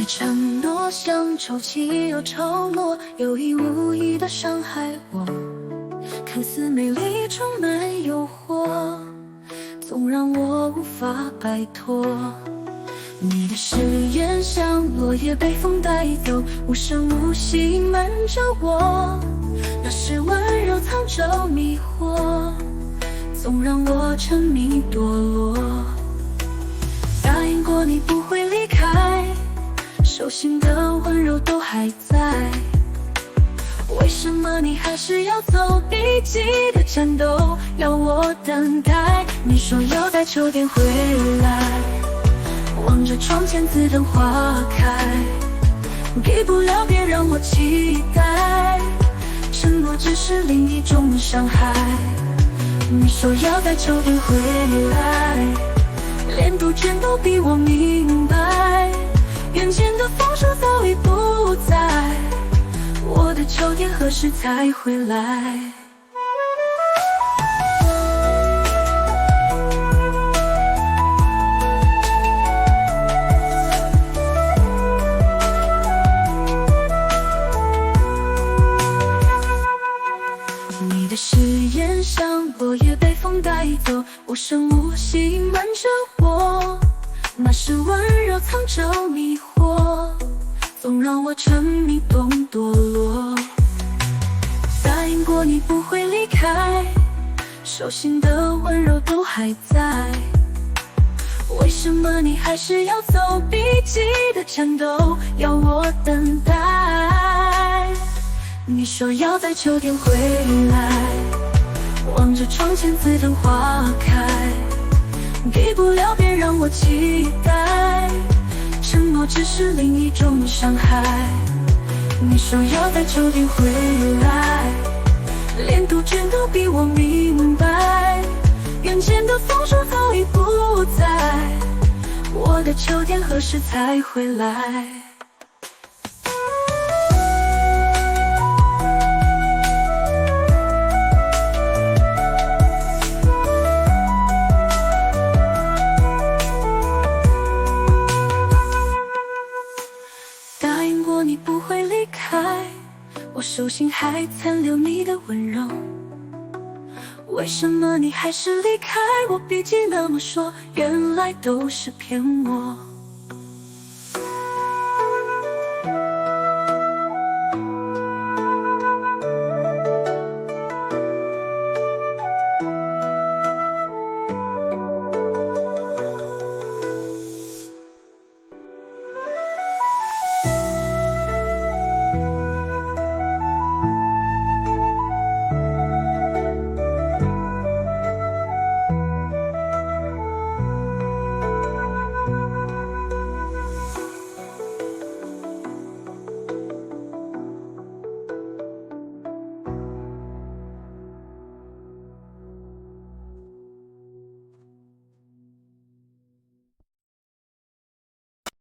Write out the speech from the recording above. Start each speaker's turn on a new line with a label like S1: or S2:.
S1: 承诺像潮起又潮落，有意无意的伤害我，看似美丽充满诱惑，总让我无法摆脱。你的誓言像落叶被风带走，无声无息瞒着我，那是温柔藏着迷惑，总让我沉迷堕落。答应过你不会离开，手心的温柔都还在，为什么你还是要走逼急的战斗，要我等待？你说要在秋天回来，望着窗前紫藤花开，给不了别让我期待，承诺只是另一种伤害。你说要在秋天回来，连杜鹃都比我明白，眼前的枫树早已不在，我的秋天何时才回来？你的誓言像落叶被风带走，无声无息瞒着我，那是温柔藏着迷惑，总让我沉迷中堕落。答应过你不会离开，手心的温柔都还在，为什么你还是要走逼急的战斗，要我等待？你说要在秋天回来，望着窗前紫藤花开，给不了别让我期待，承诺只是另一种伤害。你说要在秋天回来，连杜鹃都比我明白，眼前的枫树早已不在，我的秋天何时才回来？答应过你不会离开，我手心还残留你的温柔，为什么你还是离开我？毕竟那么说，原来都是骗我。